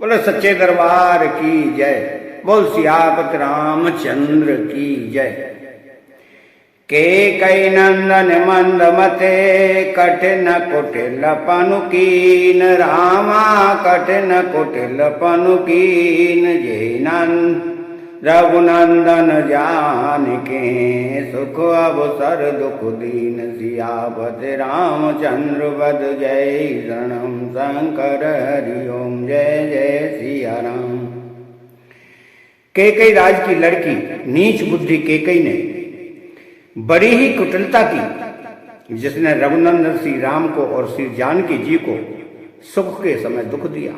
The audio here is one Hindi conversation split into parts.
बोलो सच्चे दरबार की जय। बोल सियापत रामचंद्र की जय। केकई नंदन मंद मते कठिन कुटिल पनुकीन रामा कठिन कुटिल पनुकीन जेनंद रघुनंदन जानके सुख अवसर दुख दीन सियापत रामचंद्र बद जय शरणम शंकर हरि ओम जय जय सिया राम। केकई राज की लड़की नीच बुद्धि केकई ने बड़ी ही कुटिलता की, जिसने रघुनंदन श्री राम को और श्री जानकी जी को सुख के समय दुख दिया।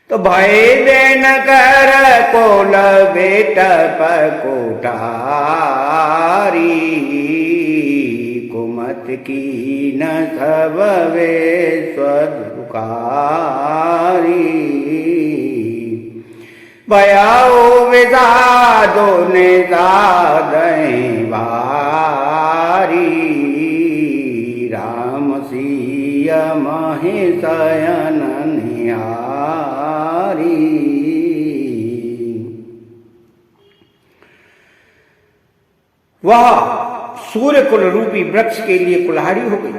तो भय देन कर कोल बेट पकोटारी कुमत की न सबवे स्वदुकारी भयाओ विदादो ने दादई भारी राम सिया महेशयन निहारी। वह सूर्य कुल रूपी वृक्ष के लिए कुल्हाड़ी हो गई।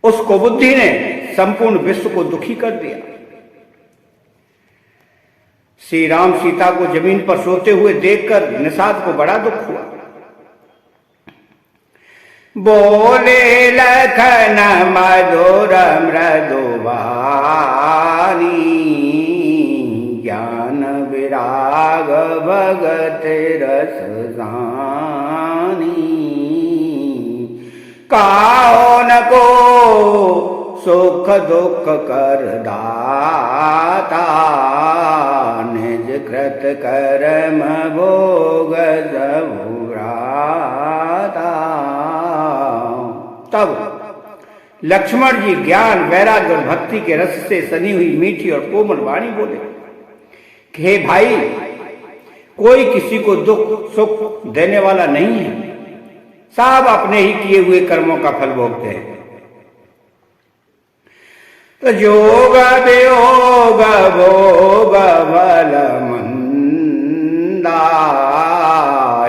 उसको बुद्धि ने संपूर्ण विश्व को दुखी कर दिया। श्री राम सीता को जमीन पर सोते हुए देखकर निषाद को बड़ा दुख हुआ। बोले लखन मधुर मृदुवानी ज्ञान विराग भगत रस जानी काओन को सुख दुख कर दाता निज कृत कर्म भोग जबुराता। तब लक्ष्मण जी ज्ञान वैराग्य और भक्ति के रस से सनी हुई मीठी और कोमल वाणी बोले कि हे भाई, कोई किसी को दुख सुख देने वाला नहीं है, सब अपने ही किए हुए कर्मों का फल भोगते हैं। तो जोग वियोग भोग बल मंदा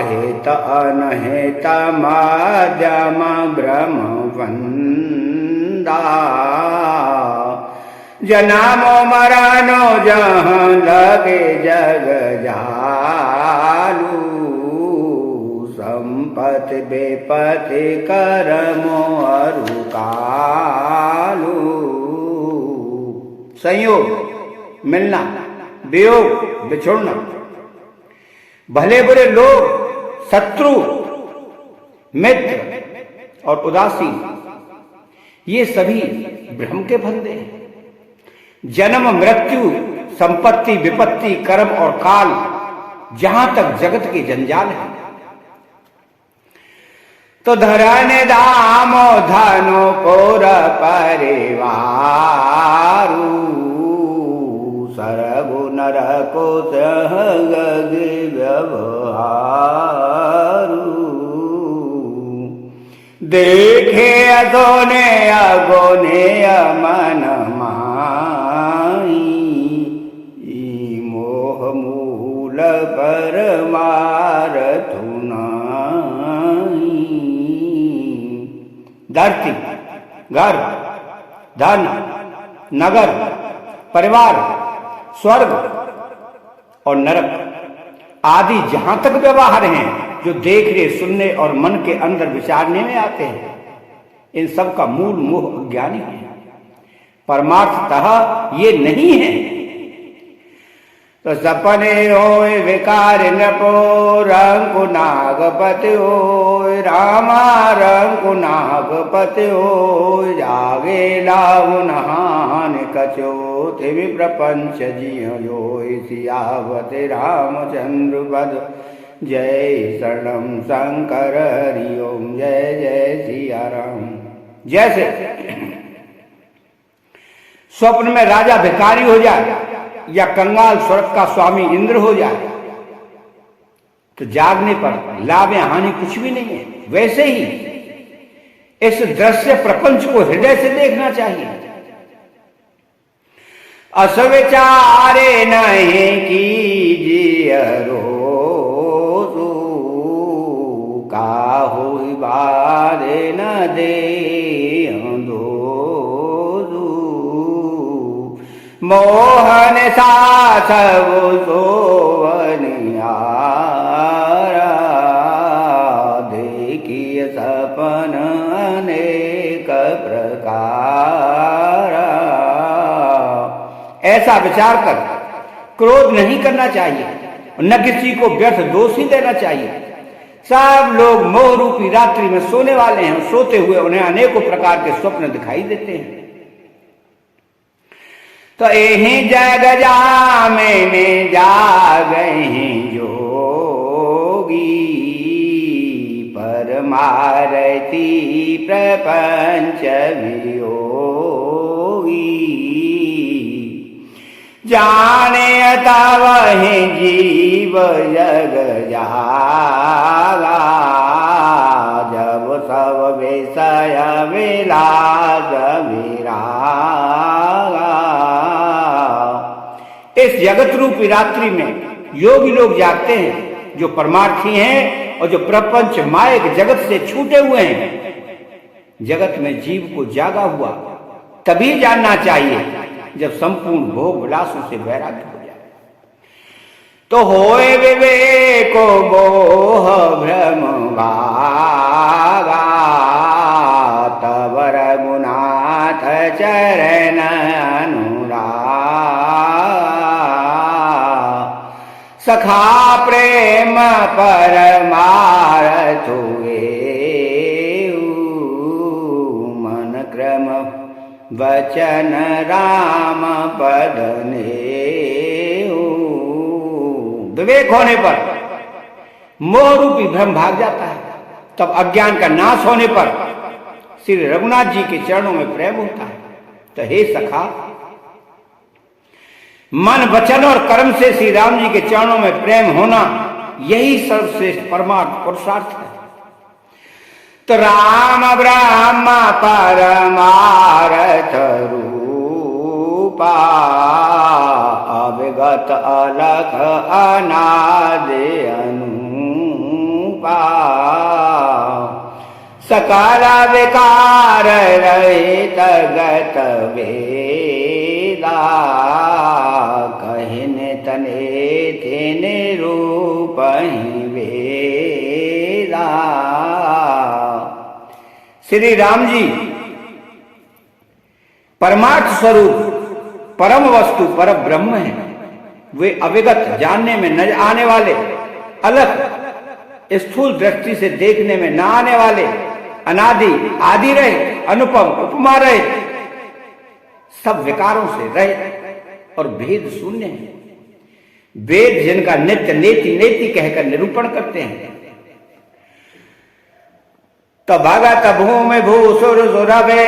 हित अनहित माध्यम ब्रह्म वंदा जन्मो मरणो जहाँ लगे जग जालू संपत्ति बेपति करमो अरु कालू। संयोग मिलना, वियोग बिछुड़ना, भले बुरे लोग, शत्रु, मित्र और उदासीन, ये सभी ब्रह्म के फंदे हैं। जन्म मृत्यु संपत्ति विपत्ति कर्म और काल, जहां तक जगत के जंजाल है। तो धरन दामो धनो पुर परिवारू सरगु नरको सहगग व्यवहारू देखे अगोने अगोने मन माई मोह मूल पर मारथु नाई। धरती, घर, धन, नगर, परिवार, स्वर्ग और नरक आदि जहां तक व्यवहार हैं जो देखने सुनने और मन के अंदर विचारने में आते हैं, इन सब का मूल मोह अज्ञानी है। परमार्थतः ये नहीं है। तो सपने होय विकार नपो रंकु नागपति होय रामा रंकु नागपति होय जागे लाहु नहान कचो थिवि प्रपंच जियोय सियावत रामचंद्र पद जय शरणम शंकर हरि ओम जय जय सिया राम। जैसे स्वप्न में राजा भिखारी हो जाए या कंगाल स्वर्ग का स्वामी इंद्र हो जाए तो जागने पर लाभ या हानि कुछ भी नहीं है। वैसे ही इस दृश्य प्रपंच को हृदय से देखना चाहिए। अस विचारे नहीं कीजिए रोजू, काहू बारे न दे दोजू। मोहन साथ वो सोवनियारा, देखिए सपन अनेक प्रकार। ऐसा विचार कर क्रोध नहीं करना चाहिए, न किसी को व्यर्थ दोष ही देना चाहिए। सब लोग मोह रूपी रात्रि में सोने वाले हैं, सोते हुए उन्हें अनेकों प्रकार के स्वप्न दिखाई देते हैं। तो यही जग जामिने जागहि जोगी, परमारति प्रपंच वियोगी। जाने तवहि जीव जग जागा, जब सब विषय विलास विरागा। इस जगत रूपी रात्रि में योगी लोग जागते हैं, जो परमार्थी हैं और जो प्रपंच मायक जगत से छूटे हुए हैं। जगत में जीव को जागा हुआ तभी जानना चाहिए जब संपूर्ण भोग विलासों से वैराग्य हो जाए। तो होए विवेको मोह भ्रम भागा, तब रघुनाथ चरण अनुराग। सखा प्रेम परमारथ हुए, मन क्रम वचन राम पद नेऊ। विवेक होने पर मोह रूपी भ्रम भाग जाता है, तब अज्ञान का नाश होने पर श्री रघुनाथ जी के चरणों में प्रेम होता है। तो हे सखा, मन वचन और कर्म से श्री राम जी के चरणों में प्रेम होना, यही सर्वश्रेष्ठ परमार्थ पुरुषार्थ है। तो राम ब्रह्म परमारथ रूपा, अविगत अलख अनादि अनूपा। सकल विकार रहित गत वेदा, कहिने तने तेने रूप ही वेदा। श्री राम जी परमार्थ स्वरूप परम वस्तु पर ब्रह्म है। वे अविगत, जानने में न आने वाले, अलग स्थूल दृष्टि से देखने में न आने वाले, अनादि आदि रहे, अनुपम उपमा रहे, सब विकारों से रहे और भेद शून्य है। वेद जिनका नित्य नेति नेति कहकर निरूपण करते हैं। तो भगत भूमि भूसुर सुरभे,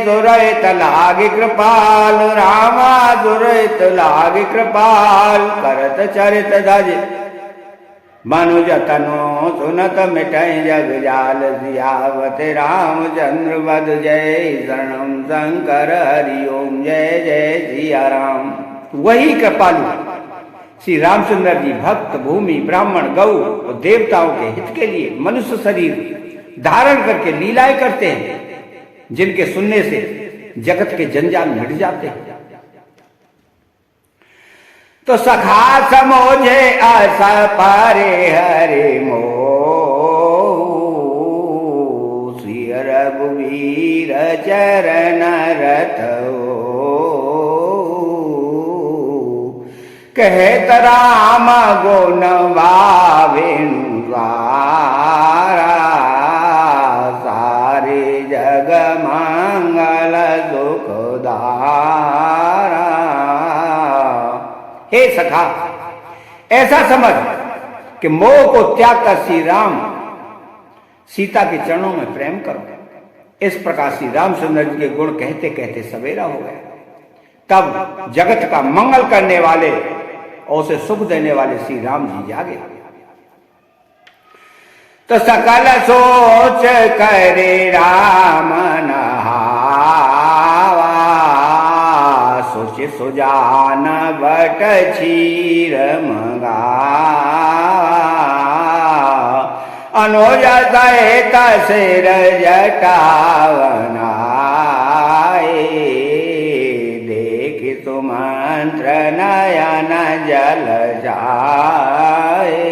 सुरत लागे कृपाल रामा, सुरत लागे कृपाल। करत चरित धज मनुज तनो, सुनत मिटै जग जाल। सियावत रामचंद्र वद जय, शरणम शंकर हरि ओम जय जय सिया राम। वही कृपालु श्री रामचंद्र जी भक्त, भूमि, ब्राह्मण, गौ और देवताओं के हित के लिए मनुष्य शरीर धारण करके लीलाएं करते हैं, जिनके सुनने से जगत के जंजाल मिट जाते हैं। तो सखा समोझे अस पारे हरे मोह, श्री रघुवीर चरण रथ कहत राम गुण वावेनुसारा। सारे जग मंगल सुखदारा। हे सखा, ऐसा समझ कि मोह को त्याग कर श्री राम सीता के चरणों में प्रेम करो। इस प्रकार श्री रामचंद्र जी के गुण कहते कहते सवेरा हो गया। तब जगत का मंगल करने वाले और उसे सुख देने वाले श्री राम जी जागे। तो सकल सोच करे राम नहावा, सोच सुजान बट क्षीर मंगा अनुज सहित सिर जटावनाए देख सुमंत्र नयन जल जाए।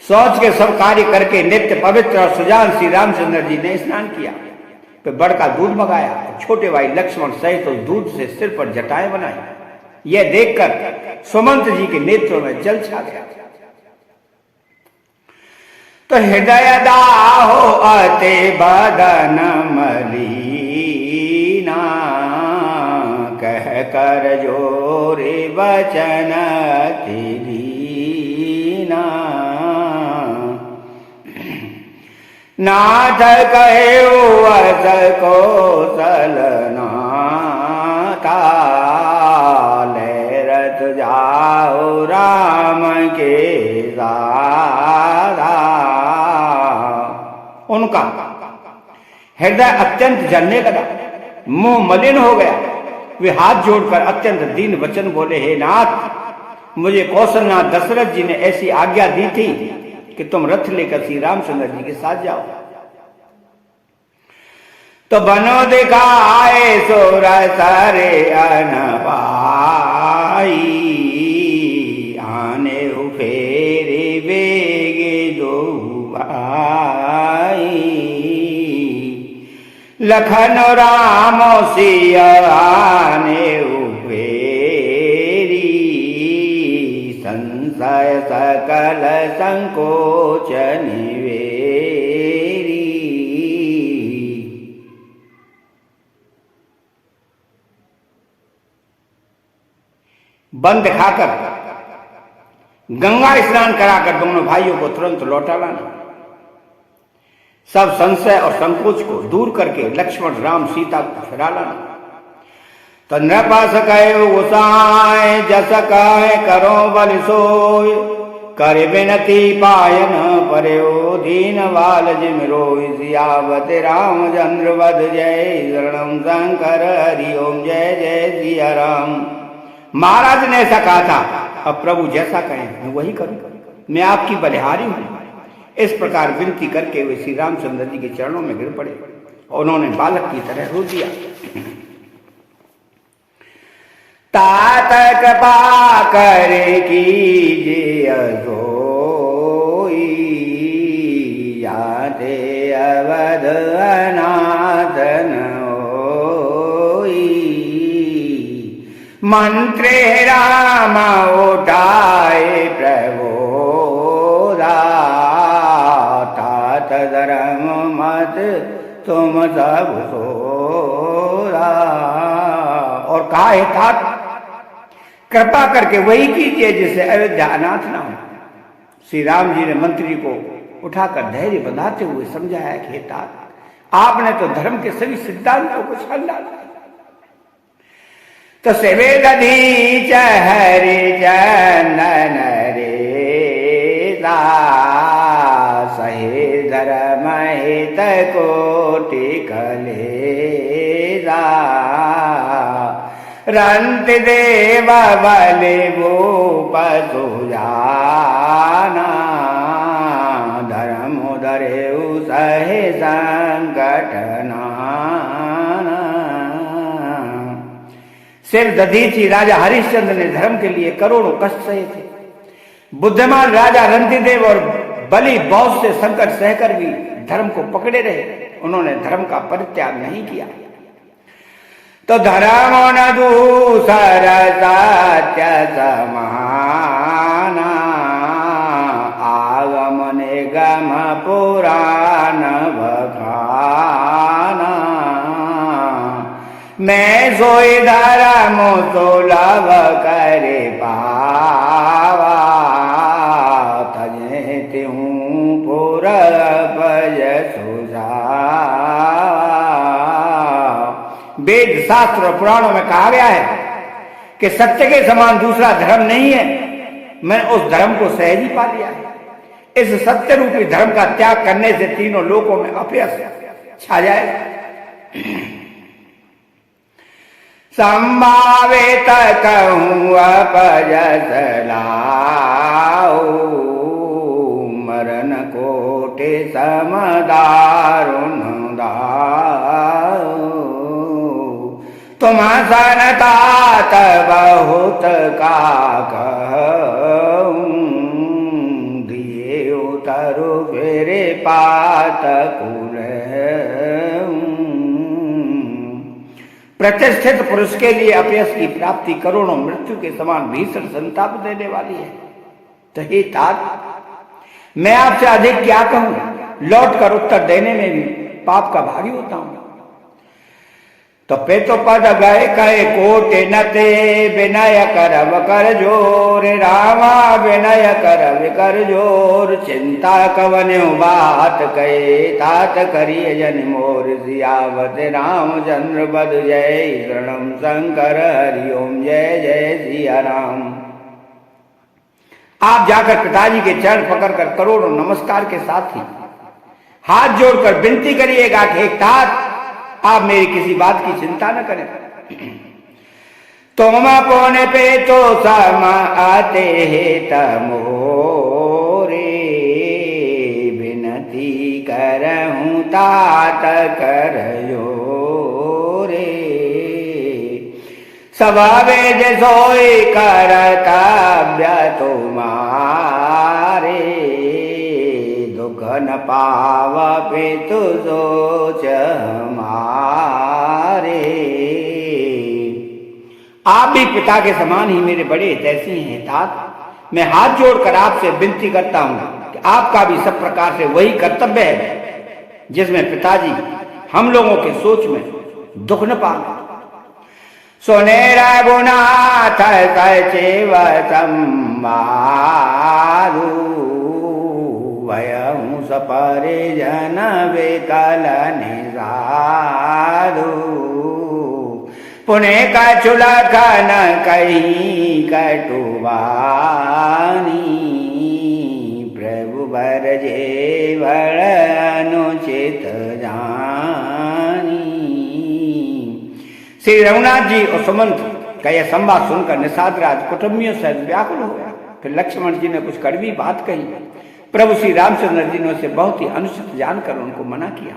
सोच के सब कार्य करके नित्य पवित्र और सुजान श्री रामचंद्र जी ने स्नान किया, फिर बड़का दूध मंगाया, छोटे भाई लक्ष्मण सहित उस दूध से सिर पर जटाएं बनाई। यह देखकर सुमंत जी के नेत्रों में जल छा गया। तो हृदय दाहो अति बदन मलीना कह कर जोरे वचन दीना। नाथ कहे अस कौशलनाथा लहरत जाओ राम के साधा। उनका हृदय अत्यंत जलने लगा, मुंह मलिन हो गया। वे हाथ जोड़कर अत्यंत दीन वचन बोले, हे नाथ, मुझे कौशलनाथ दशरथ जी ने ऐसी आज्ञा दी थी कि तुम रथ लेकर श्री रामचंद्र जी के साथ जाओ। तो बनो दिखाए सोर सारे अनपाई आने फेरे वेगे दो भाई। लखन राम सिया आने संशय सकल संकोच निवेरी। बंद खाकर गंगा स्नान कराकर दोनों भाइयों को तुरंत लौटा लाना। सब संशय और संकोच को दूर करके लक्ष्मण राम सीता को फिरा लाना। तो नृपस कहे गोसाए जस कहे करो बल सोय कर विनती पायन पर्यो दीन बाल जिम रोय। सियावत रामचंद्र वध जय शरणम शंकर हरि ओम जय जय सिया राम। महाराज ने ऐसा कहा था, अब प्रभु जैसा कहें मैं वही करूं, मैं आपकी बलिहारी हूं। इस प्रकार विनती करके वे श्री रामचंद्र जी के चरणों में गिर पड़े। उन्होंने बालक की तरह रो दिया। तात कृपा करे कीजिए सोई याते अवध अनाथन होई। मंत्रे राम उठाए प्रभोदा तात धर्म मत तुम सब सोरा। और कहा, हे तात, कृपा करके वही कीजिए जिससे अयोध्या अनाथ ना हो। श्री राम जी ने मंत्री को उठाकर धैर्य बंधाते हुए समझाया कि हे तात, आपने तो धर्म के सभी सिद्धांतों को छान डाला। तो सेवेद दधीच हरि चंदन रेता सहे धर्म हित कोटि कलेजा। रंत देव बलि भूप सुजाना धर्म धरेउ सहे संकट नाना। सिर दधीची राजा हरिश्चंद्र ने धर्म के लिए करोड़ों कष्ट सहे थे। बुद्धिमान राजा रंतिदेव और बलि बहुत से संकट सहकर भी धर्म को पकड़े रहे। उन्होंने धर्म का परित्याग नहीं किया। तो धर्म न दूसर सत्य समाना आगम निगम पुराण बखाना। मैं सोई धर्म सुलभ करे पावा तजे त्यों पुरपज सुझावा। वेद शास्त्र और पुराणों में कहा गया है कि सत्य के समान दूसरा धर्म नहीं है। मैंने उस धर्म को सहज ही पा लिया है। इस सत्य रूपी धर्म का त्याग करने से तीनों लोकों में अपयश छा जाएगा। संभावित कहूँ अपजस लाओ, मरण कोटि समदारुण दाओ। तुम सनतात बहुत का कहूँ, दिए उतरु फेरे पात कुल। प्रतिष्ठित पुरुष के लिए अपयश की प्राप्ति करोड़ों मृत्यु के समान भीषण संताप देने वाली है। तो हे तात, मैं आपसे अधिक क्या कहूं, लौट कर उत्तर देने में भी पाप का भागी होता हूं। तो पे तो पद गए कहे कोटि नते, विनय करब कर जोर, रामा विनय करब कर जोर। चिंता कवन्यु बात कहे, तात करिय जन मोर। सियावत रामचंद्र बद जय, शरणम शंकर हरिओम जय जय सिया राम। आप जाकर पिताजी के चरण पकड़कर करोड़ों नमस्कार के साथ ही हाथ जोड़कर विनती करिएगा कि एक तात, आप मेरी किसी बात की चिंता न करें। तुम पौने पे तो सम आते है तमोरे, विनती करहूं तात करयो रे। स्वभावे सोई करतव्य तुम्हारे, दुख न पाव पितु सोच हमारे। आप भी पिता के समान ही मेरे बड़े हितैषी हैं तात। मैं हाथ जोड़कर आपसे विनती करता हूं कि आपका भी सब प्रकार से वही कर्तव्य है जिसमें पिताजी हम लोगों के सोच में दुख न पाए। सुने रघुनाथ सचिव संवादु, भयहूँ सपरिजन विकल निसाधु। पुण्य कछुलखन कहीं कटुवानी, प्रभु बर जे बड़ अनुचित जानी। श्री रघुनाथ जी और सुमंत का यह संवाद सुनकर निषादराज कुटुंबियों से व्याकुल हो गया। फिर लक्ष्मण जी ने कुछ कड़वी बात कही। प्रभु श्री रामचंद्र जी ने उसे बहुत ही अनुचित जानकर उनको मना किया।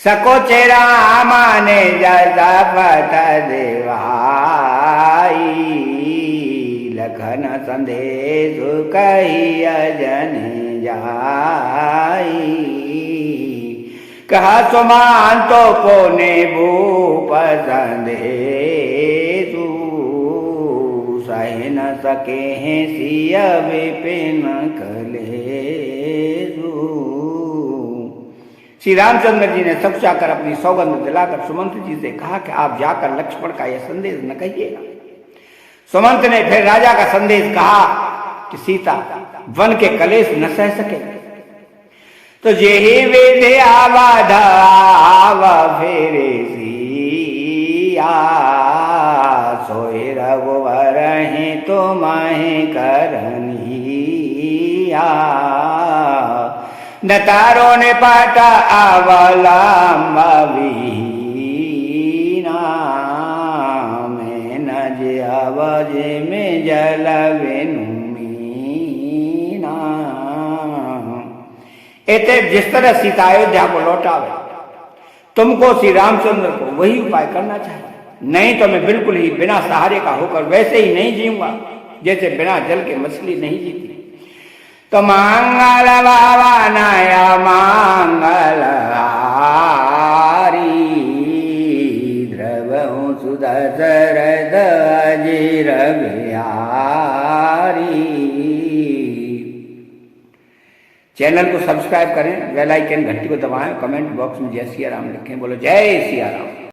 सकोचे राम ने जसा पत देवाई, लखन संदेश कही अजन जाई। कहा सुमान तो पोने भूप संदेशु, सह न सके हैं सिय विपिन कलेशु। श्री रामचंद्र जी ने सब जाकर अपनी सौगंध दिलाकर सुमंत जी से कहा कि आप जाकर लक्ष्मण का यह संदेश न कहिएगा। सुमंत ने फिर राजा का संदेश कहा कि सीता वन के कलेश न सह सके, तो जेहि विधि आवाध आव फेरे सिया, सोई रघुवर ही तुम्हें करनिया। न तारो ने पाटा अवलंब विहीना, मैं न जवज में जल मीना। एते जिस तरह सीता अयोध्या को लौटावे, तुमको श्री रामचंद्र को वही उपाय करना चाहिए। नहीं तो मैं बिल्कुल ही बिना सहारे का होकर वैसे ही नहीं जीऊंगा जैसे बिना जल के मछली नहीं जीती। तो मंगल भावनाया मंगल हारी, द्रवहूँ सुदशरथ अजीर बिहारी। चैनल को सब्सक्राइब करें, बेल आइकन घंटी को दबाएं, कमेंट बॉक्स में जय सिया राम लिखें। बोलो जय सिया राम।